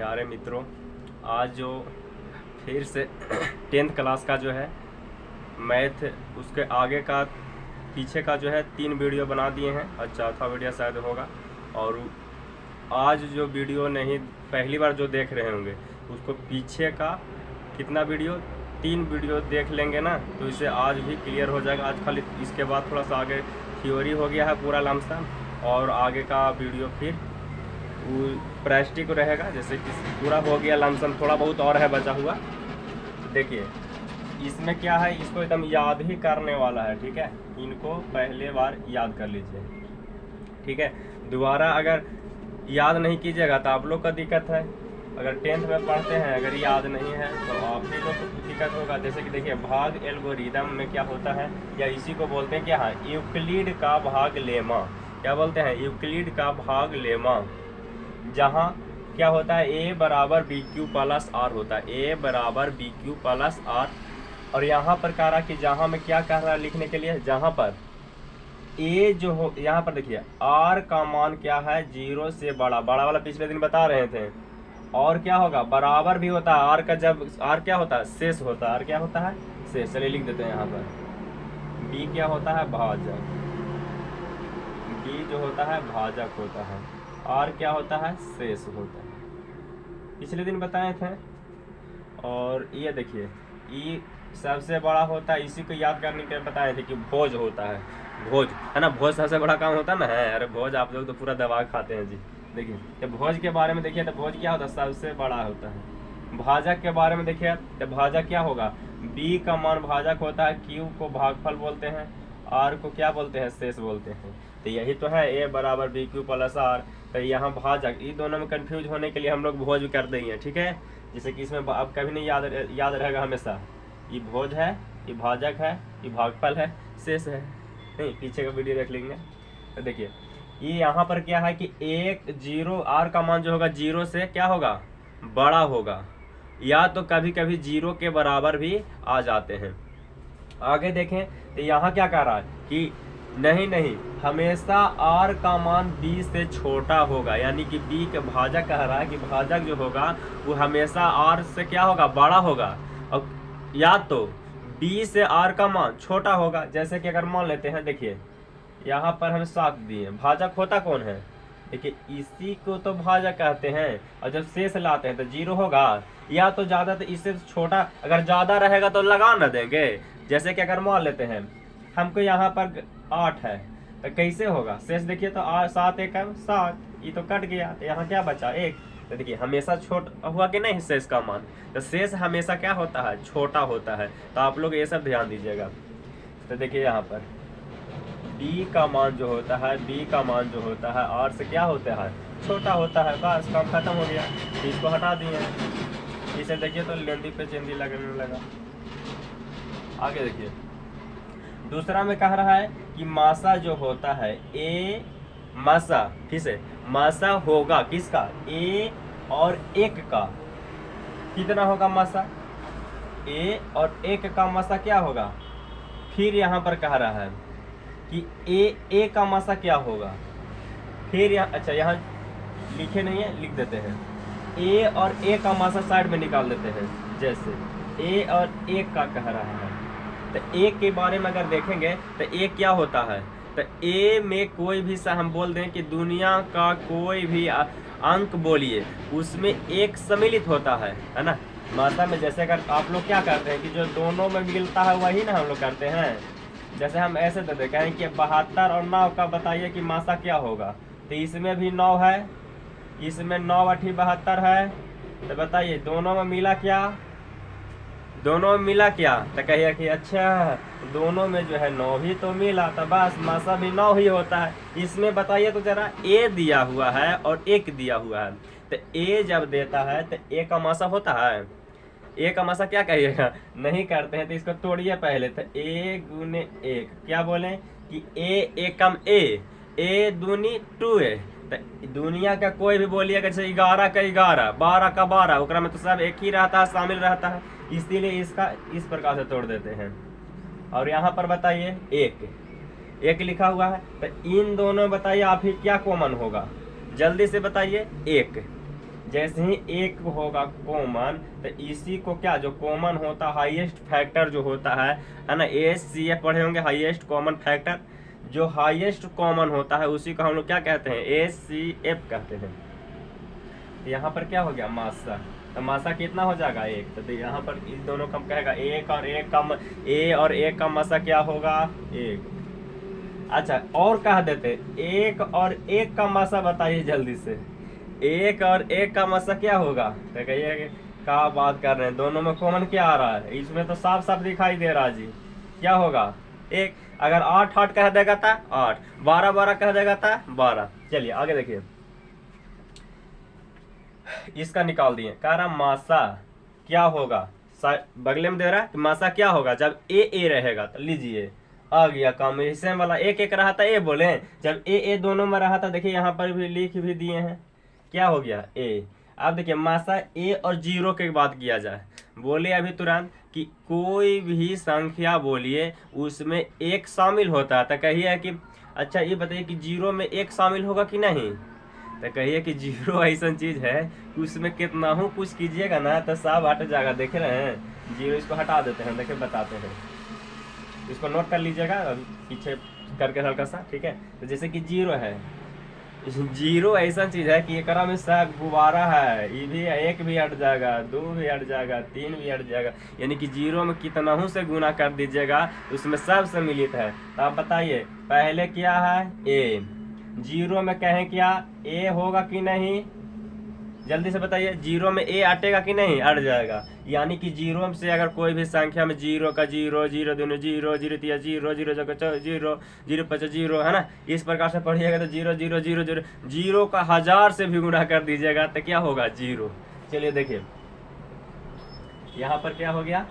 प्यारे मित्रों, आज जो फिर से 10th क्लास का जो है मैथ, उसके आगे का पीछे का जो है 3 वीडियो बना दिए हैं और चौथा वीडियो शायद होगा। और आज जो वीडियो नहीं, पहली बार जो देख रहे होंगे उसको पीछे का कितना वीडियो, 3 वीडियो देख लेंगे ना तो इसे आज भी क्लियर हो जाएगा। आज खाली इसके बाद थोड़ा सा आगे थ्योरी हो गया है पूरा लमसम, और आगे का वीडियो फिर प्रैक्टिक रहेगा। जैसे कि पूरा हो गया लमसम, थोड़ा बहुत और है बचा हुआ। देखिए इसमें क्या है, इसको एकदम याद ही करने वाला है, ठीक है। इनको पहले बार याद कर लीजिए, ठीक है। दोबारा अगर याद नहीं कीजिएगा तो आप लोग का दिक्कत है। अगर 10th में पढ़ते हैं, अगर याद नहीं है तो आप ही लोग को दिक्कत होगा। जैसे कि देखिए भाग एल्गोरिदम में क्या होता है, या इसी को बोलते हैं क्या है, यूक्लिड का भाग लेमा। क्या बोलते हैं? यूक्लिड का भाग लेमा। जहाँ क्या होता है, ए बराबर बी क्यू प्लस आर होता है, ए बराबर बी क्यू प्लस आर। और यहाँ पर कह रहा कि जहाँ में क्या कह रहा है लिखने के लिए, जहाँ पर ए जो हो, यहाँ पर देखिए आर का मान क्या है, 0 से बड़ा वाला पिछले दिन बता रहे थे। और क्या होगा, बराबर भी होता है आर का। जब आर क्या होता है, शेष होता है। आर क्या होता है, शेष। चलिए लिख देते हैं यहाँ पर। बी क्या होता है, भाजक। बी जो होता है भाजक होता है, आर क्या होता है, शेष होता है। पिछले दिन बताए थे। और ये देखिए ई सबसे बड़ा होता है, इसी को याद करने के लिए बताए थे कि भोज होता है। भोज है ना, भोज सबसे बड़ा काम होता है ना। है, अरे भोज आप लोग तो पूरा दबा खाते हैं जी। देखिए तो भोज के बारे में देखिए तो भोज क्या होता है, सबसे बड़ा होता है। भाजक के बारे में देखिए तो भाजक क्या होगा, बी का मान भाजक होता है, क्यू को भागफल बोलते हैं, आर को क्या बोलते हैं, शेष बोलते हैं। तो यही तो है, ए बराबर बी क्यू प्लस आर। तो यहाँ भाजक, ये दोनों में कंफ्यूज होने के लिए हम लोग भोज कर देंगे, ठीक है। जैसे कि इसमें अब कभी नहीं याद रहेगा हमेशा, ये भोज है, ये भाजक है, ये भागफल है, शेष है। नहीं, पीछे का वीडियो देख लेंगे। तो देखिए ये यहाँ पर क्या है कि 0 आर का मान जो होगा 0 से क्या होगा, बड़ा होगा, या तो कभी कभी 0 के बराबर भी आ जाते हैं। आगे देखें तो यहाँ क्या कह रहा है कि नहीं, हमेशा r का मान b से छोटा होगा। यानी कि b के भाजक कह रहा है कि भाजक जो होगा वो हमेशा r से क्या होगा, बड़ा होगा। और या तो b से r का मान छोटा होगा। जैसे कि अगर मान लेते हैं, देखिए यहाँ पर हम 7 दिए, भाजक होता कौन है, देखिए इसी को तो भाजक कहते हैं। और जब शेष लाते हैं तो 0 होगा, या तो ज़्यादा तो इससे छोटा, अगर ज़्यादा रहेगा तो लगा न देंगे। जैसे कि अगर मान लेते हैं हमको यहाँ पर 8 है तो कैसे होगा, शेष देखिए तो 7 एक 7, ये तो कट गया, तो यहाँ क्या बचा 1। तो देखिए हमेशा छोटा हुआ कि नहीं शेष का मान, तो शेष हमेशा क्या होता है, छोटा होता है। तो आप लोग ये सब ध्यान दीजिएगा। तो देखिए यहाँ पर b का मान जो होता है, b का मान जो होता है r से क्या होता है, छोटा होता है। बस काम खत्म हो गया, इसको हटा दिए। इसे देखिए तो लेंदी पे चेंदी लगने लगा। आगे देखिए दूसरा में कह रहा है कि मासा जो होता है, ए मासा, फिर से मासा होगा किसका, a और 1 का। कितना होगा मासा, a और 1 का मासा क्या होगा। फिर यहाँ पर कह रहा है कि a का मासा क्या होगा। फिर यहाँ, अच्छा यहाँ लिखे नहीं है, लिख देते हैं। a और a का मासा साइड में निकाल देते हैं। जैसे a और 1 का कह रहा है, तो a के बारे में अगर देखेंगे तो a क्या होता है, तो a में कोई भी सा हम बोल दें कि दुनिया का कोई भी अंक बोलिए, उसमें 1 सम्मिलित होता है ना। मासा में जैसे अगर आप लोग क्या करते हैं कि जो दोनों में मिलता है वही ना हम लोग करते हैं। जैसे हम ऐसे तो देखें कि 72 और 9 का बताइए कि मासा क्या होगा। तो इसमें भी 9 है, इसमें 9 8 72 है। तो बताइए दोनों में मिला क्या, दोनों में मिला क्या, तो कहिए कि अच्छा दोनों में जो है 9 ही तो मिला, तो बस मासा भी 9 ही होता है। इसमें बताइए तो जरा a दिया हुआ है और 1 दिया हुआ है, तो a जब देता है तो a का मासा होता है, a का मासा क्या कहिएगा, नहीं करते हैं। तो इसको तोड़िए पहले, तो a गुने 1 क्या बोले कि a एकम a दूनी 2a। तो दुनिया का कोई भी बोलिए, जैसे 11 का 11, 12 का 12, उकरा में तो सब एक ही रहता है, शामिल रहता है, इसीलिए इसका इस प्रकार से तोड़ देते हैं। और यहाँ पर बताइए 1 लिखा हुआ है, तो इन दोनों बताइए आप ही क्या कॉमन होगा, जल्दी से बताइए। 1 जैसे ही एक होगा कॉमन, तो इसी को क्या, जो कॉमन होता है हाईएस्ट फैक्टर जो होता है ना, HCF पढ़े होंगे, हाईएस्ट कॉमन फैक्टर। जो हाईएस्ट कॉमन होता है उसी को हम लोग क्या कहते हैं, HCF कहते हैं। यहाँ पर क्या हो गया, मासा, तो मासा कितना हो जाएगा, एक। तो यहाँ पर इस दोनों का कहेगा एक और एक का ए और एक का मासा क्या होगा, एक। अच्छा, और कह देते एक और एक का मासा बताइए जल्दी से, एक और एक का मासा क्या होगा। तो कहिए क्या बात कर रहे हैं, दोनों में कॉमन क्या आ रहा है, इसमें तो साफ साफ दिखाई दे रहा है जी, क्या होगा, एक। अगर 8 8 कह देगा था 8, 12 12 कह देगा था 12। चलिए आगे देखिए, इसका निकाल दिए, कह रहा मासा क्या होगा, बगले में दे रहा है कि मासा क्या होगा जब ए रहेगा। तो लीजिए आ गया कॉम्बिनेशन वाला, एक एक रहा था ए बोले, जब ए दोनों में रहा था, देखिए यहाँ पर भी लिख भी दिए हैं, क्या हो गया ए। अब देखिए मासा ए और 0 के बात किया जाए, बोले अभी तुरंत कि कोई भी संख्या बोलिए उसमें एक शामिल होता है, तो कहिए कि अच्छा ये बताइए कि 0 में एक शामिल होगा कि नहीं। तो कहिए कि 0 ऐसा चीज है कि उसमें कितना हूँ कुछ कीजिएगा ना तो सब हट जाएगा। देख रहे हैं 0, इसको हटा देते हैं, देखिए बताते हैं, इसको नोट कर लीजिएगा पीछे करके हल्का सा, ठीक है। तो जैसे कि 0 है, 0 ऐसा चीज है कि एकरा में सब गुब्बारा है, ये भी एक भी हट जाएगा, 2 भी हट जाएगा, 3 भी हट जाएगा, यानी कि 0 में कितना हूँ से गुना कर दीजिएगा उसमें सब सम्मिलित है। तो आप बताइए पहले क्या है, ए। 0 में कहें क्या ए होगा कि नहीं, जल्दी से बताइए, 0 में ए अटेगा कि नहीं, अट जाएगा। यानी कि 0 से अगर कोई भी संख्या में 0 का 0, 0 दूनी 0, 0 तिया 0, 0 जगह 0, 0 5 0, है ना, इस प्रकार से पढ़िएगा तो 0 0 0 0 0 का 1000 से भी गुणा कर दीजिएगा तो क्या होगा, 0। चलिए देखिए यहाँ पर क्या हो गया,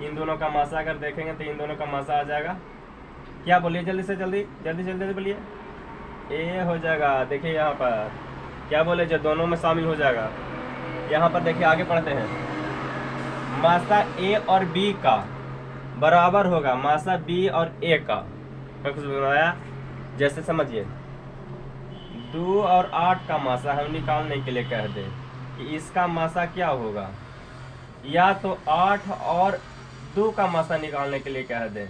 इन दोनों का मासा अगर देखेंगे तो इन दोनों का मासा आ जाएगा, क्या बोलिए जल्दी से जल्दी जल्दी जल्दी बोलिए, ए हो जाएगा। देखिए यहाँ पर क्या बोले, जो दोनों में शामिल हो जाएगा। यहाँ पर देखिए आगे पढ़ते हैं, मासा ए और बी का बराबर होगा मासा बी और ए का। कुछ बनाया जैसे समझिए, 2 और 8 का मासा हम निकालने के लिए कह दें कि इसका मासा क्या होगा, या तो 8 और 2 का मासा निकालने के लिए कह दें।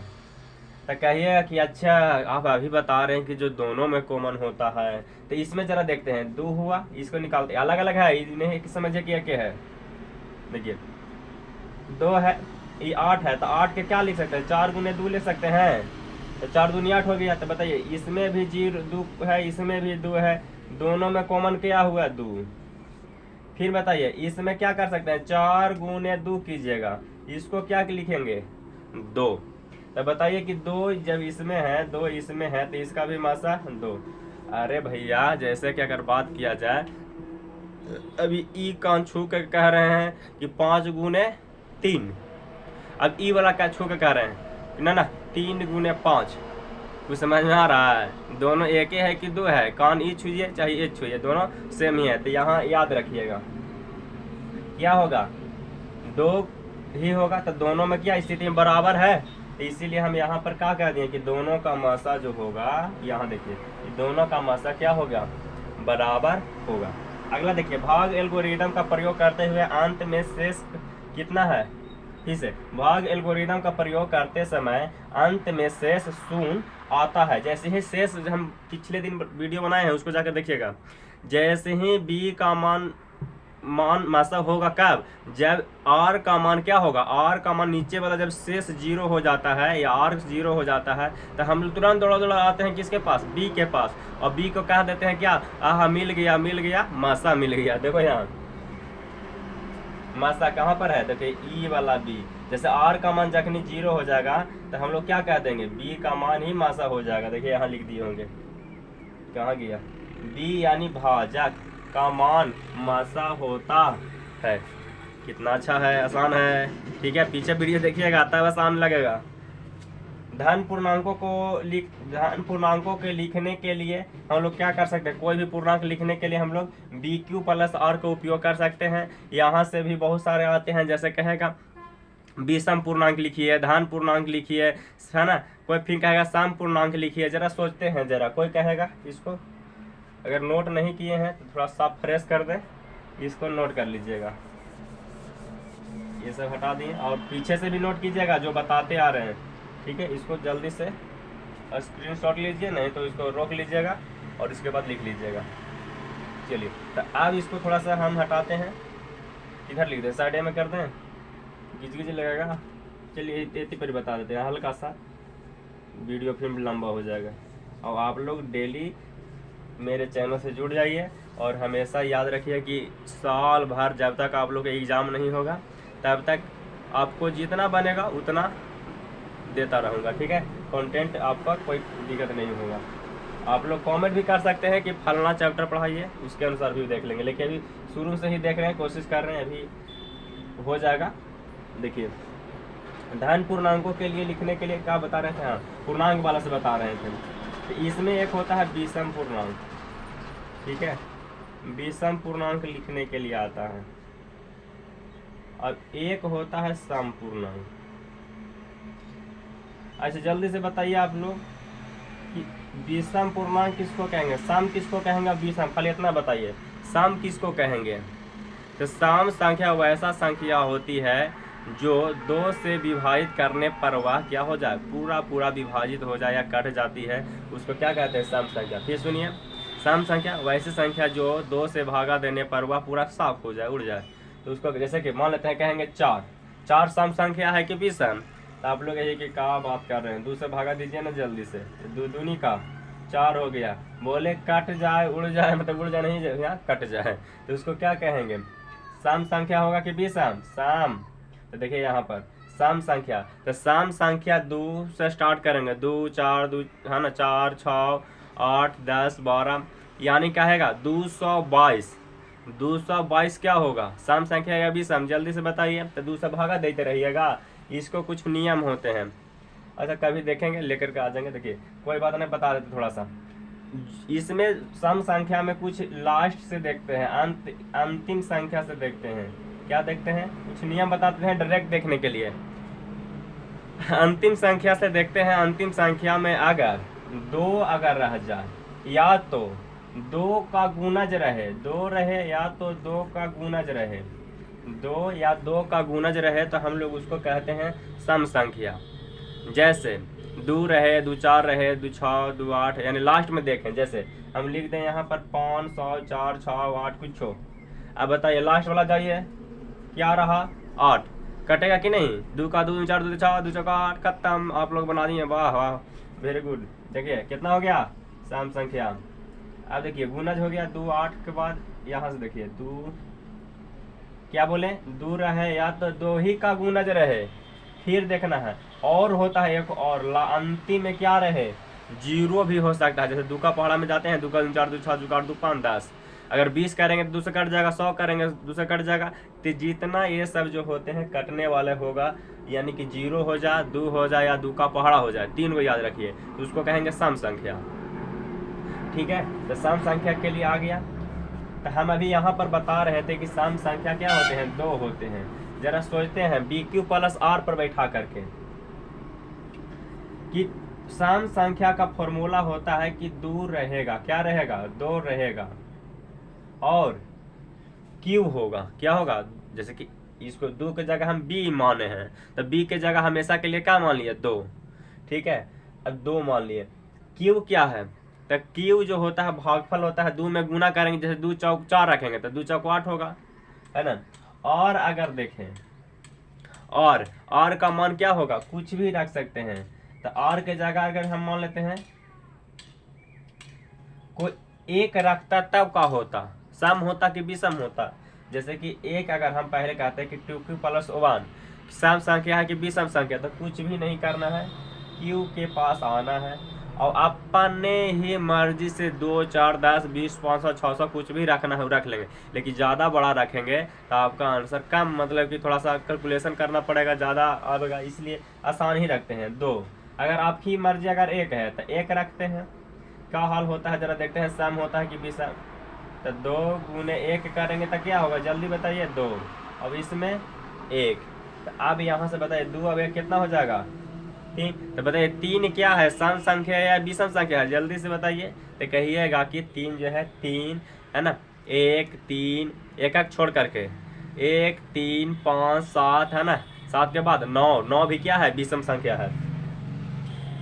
तो कहिएगा कि अच्छा आप अभी बता रहे हैं कि जो दोनों में कॉमन होता है, तो इसमें जरा देखते हैं, 2 हुआ, इसको निकालते, अलग अलग है, इन्हें समझिए कि क्या है। देखिए 2 है, ये 8 है, तो 8 के क्या लिख सकते हैं, 4 गुने 2 ले सकते हैं, तो 4 दूनी 8 हो गया। तो बताइए इसमें भी 2 है, इसमें भी 2 है, दोनों में कॉमन क्या हुआ, 2। फिर बताइए इसमें क्या कर सकते हैं, 4 गुने 2 कीजिएगा, इसको क्या लिखेंगे, 2। तो बताइए कि 2 जब इसमें है, 2 इसमें है, तो इसका भी मासा 2। अरे भैया जैसे कि अगर बात किया जाए, अभी ई कान छू कर कह रहे हैं कि 5 गुने 3, अब ई वाला क्या छू कर कह रहे हैं ना 3 गुने 5। कुछ समझ में आ रहा है, दोनों एक ही है कि 2 है, कान ई छूइए चाहे ए छूइए, दोनों सेम ही है। तो यहाँ याद रखिएगा क्या होगा, 2 ही होगा, तो दोनों में क्या स्थिति में बराबर है, तो इसीलिए हम यहाँ पर क्या कह दिए कि दोनों का मासा जो होगा, यहाँ देखिए दोनों का मासा क्या होगा, बराबर होगा। अगला देखिए, भाग एल्गोरिदम का प्रयोग करते हुए अंत में शेष कितना है, फिर से भाग एल्गोरिदम का प्रयोग करते समय अंत में शेष 0 आता है। जैसे ही शेष, हम पिछले दिन वीडियो बनाए हैं उसको जाकर देखिएगा, जैसे ही बी का मान मासा होगा कब, जब आर का मान क्या होगा, आर का मान नीचे वाला जब शेष 0 हो जाता है या आर 0 हो जाता है, तो हम तुरंत दौड़ा दौड़ा आते हैं किसके पास, बी के पास, और बी को कह देते हैं क्या, आहा मिल गया मासा मिल गया। देखो यहाँ मासा कहाँ पर है, देखिए ई वाला बी। जैसे आर का मान जखनी 0 हो जाएगा तो हम लोग क्या कह देंगे, बी का मान ही मासा हो जाएगा। देखिए यहाँ लिख दिए होंगे, कहाँ गया, बी यानी भाजक का मान मासा होता है। कितना अच्छा है, आसान है, ठीक है। पीछे वीडियो देखिएगा, आता है आसान लगेगा। धन पूर्णांकों के लिखने के लिए हम लोग क्या कर सकते हैं, कोई भी पूर्णांक लिखने के लिए हम लोग BQ + R का उपयोग कर सकते हैं। यहाँ से भी बहुत सारे आते हैं, जैसे कहेगा विषम पूर्णांक लिखिए, धन पूर्णांक लिखिए, है ना, कोई फिर कहेगा सम पूर्णांक लिखिए। जरा सोचते हैं, जरा कोई कहेगा, इसको अगर नोट नहीं किए हैं तो थोड़ा सा फ्रेश कर दें, इसको नोट कर लीजिएगा, ये सब हटा दिए और पीछे से भी नोट कीजिएगा जो बताते आ रहे हैं, ठीक है। इसको जल्दी से स्क्रीनशॉट लीजिए, नहीं तो इसको रोक लीजिएगा और इसके बाद लिख लीजिएगा। चलिए तो अब इसको थोड़ा सा हम हटाते हैं, इधर लिख दें, साइड में कर दें, घिच लगेगा। चलिए इतनी पर बता देते हैं, हल्का सा वीडियो फिल्म लंबा हो जाएगा। और आप लोग डेली मेरे चैनल से जुड़ जाइए और हमेशा याद रखिए कि साल भर जब तक आप लोग का एग्ज़ाम नहीं होगा तब तक आपको जितना बनेगा उतना देता रहूँगा, ठीक है। कंटेंट आपका कोई दिक्कत नहीं होगा। आप लोग कमेंट भी कर सकते हैं कि फलना चैप्टर पढ़ाइए, उसके अनुसार भी देख लेंगे, लेकिन अभी शुरू से ही देख रहे हैं, कोशिश कर रहे हैं, अभी हो जाएगा। देखिए धन पूर्णांकों के लिए लिखने के लिए क्या बता रहे थे, हाँ पूर्णांक वाला से बता रहे थे। तो इसमें एक होता है विषम पूर्णांक, ठीक है, विषम पूर्णांक लिखने के लिए आता है, और एक होता है सम पूर्णांक। अच्छा जल्दी से बताइए आप लोग कि विषम पूर्णांक किसको कहेंगे, सम किसको कहेंगे, विषम खाली इतना बताइए, सम किसको कहेंगे। तो सम संख्या वैसा संख्या होती है जो 2 से विभाजित करने पर वह क्या हो जाए, पूरा विभाजित हो जाए या कट जाती है, उसको क्या कहते हैं, सम संख्या। फिर सुनिए, सम संख्या वैसी संख्या जो 2 से भागा देने पर वह पूरा साफ हो जाए, उड़ जाए। तो उसको जैसे कि मान लेते हैं, कहेंगे 4 सम संख्या है कि विषम। तो आप लोग यही कि क्या बात कर रहे हैं, 2 से भागा दीजिए ना जल्दी से, 2 दूनी का 4 हो गया। बोले कट जाए उड़ जाए, मतलब उड़ जाए नहीं, यहाँ कट जाए, तो उसको क्या कहेंगे, सम संख्या होगा कि विषम, सम। तो देखिए यहाँ पर सम संख्या, तो सम संख्या 2 से स्टार्ट करेंगे, 2 4 2 है ना, 4 6 8 10 12, यानी क्या है 222। 222 क्या होगा, सम संख्या या विषम, जल्दी से बताइए। तो 2 से भागा देते रहिएगा, इसको कुछ नियम होते हैं। अच्छा कभी देखेंगे, लेकर के आ जाएंगे, देखिए कोई बात नहीं, बता देते थोड़ा सा। इसमें सम संख्या में कुछ लास्ट से देखते हैं, अंतिम संख्या से देखते हैं, क्या देखते हैं, कुछ नियम बताते हैं डायरेक्ट देखने के लिए। अंतिम संख्या से देखते हैं, अंतिम संख्या में अगर 2 अगर रह जाए, या तो 2 का गुणज रहे, 2 रहे, या तो 2 का गुणज रहे, 2 या 2 का गुणज रहे, तो हम लोग उसको कहते हैं सम संख्या। जैसे 2 रहे, 2 4 रहे, 2 6 2 8, यानी लास्ट में देखें, जैसे हम लिख दें यहाँ पर 5 100 4 6 8 कुछ हो। अब बताइए लास्ट वाला जाइए, क्या रहा, 8, कटेगा कि नहीं, 2 का 2 4 2 6 2 4 8, खत्म। आप लोग बना दिए, वाह वाह वेरी गुड। देखिए कितना हो गया, सम संख्या। अब देखिए गुणज हो गया, 2 8 के बाद यहाँ से देखिए 2 क्या बोले, 2 रहे या तो 2 ही का गुणज रहे, फिर देखना है और होता है एक और, अंतिम में क्या रहे, 0 भी हो सकता है। जैसे 2 का पहाड़ा में जाते हैं, 2 का 4 2 6 2 8 2 5 10, अगर 20 करेंगे तो 2 से कट जाएगा, 100 करेंगे 2 से कट जाएगा। तो जितना ये सब जो होते हैं कटने वाले होगा, यानी कि 0 हो जाए, 2 हो जाए या 2 का पहाड़ा हो जाए, 3 को याद रखिए, तो उसको कहेंगे सम संख्या, ठीक है। तो सम संख्या के लिए आ गया। तो हम अभी यहाँ पर बता रहे थे कि सम संख्या क्या होते हैं, 2 होते हैं। जरा सोचते हैं BQ प्लस R पर बैठा करके कि सम संख्या का फॉर्मूला होता है कि 2 रहेगा, क्या रहेगा, 2 रहेगा, और Q होगा, क्या होगा, जैसे कि इसको 2 के जगह हम B माने हैं, तो B के जगह हमेशा के लिए क्या मान लिए, 2, ठीक है। अब 2 मान लिए, Q क्या है, तो Q जो होता है भागफल होता है, 2 में गुना करेंगे, जैसे 2 चौक 4 रखेंगे तो 2 चौक 8 होगा, है ना। और अगर देखें, और R का मान क्या होगा, कुछ भी रख सकते हैं। तो R के जगह अगर हम मान लेते हैं कोई एक रखता तब का होता, सम होता कि विषम होता। जैसे कि एक अगर हम पहले कहते हैं कि 2Q प्लस 1 सम संख्या है कि विषम संख्या, तो कुछ भी नहीं करना है, Q के पास आना है और अपने ही मर्जी से 2 4 10 20 500 600 कुछ भी रखना है रख लेंगे। लेकिन ज़्यादा बड़ा रखेंगे तो आपका आंसर कम, मतलब कि थोड़ा सा कैलकुलेशन करना पड़ेगा, ज़्यादा आएगा, इसलिए आसान ही रखते हैं 2। अगर आपकी मर्जी अगर 1 है तो 1 रखते हैं। क्या हाल होता है जरा देखते हैं, सम होता है कि विषम। तो 2 गुने 1 करेंगे तो क्या होगा, जल्दी बताइए, 2, अब इसमें 1। तो अब यहाँ से बताइए 2 अब 1 कितना हो जाएगा, 3। तो बताइए 3 क्या है, सम संख्या या विषम संख्या है, जल्दी से बताइए। तो कहिएगा कि 3 जो है 3 है ना, 1 3 एक एक छोड़ करके 1 3 5 7 है ना, 7 के बाद 9, 9 भी क्या है विषम संख्या है।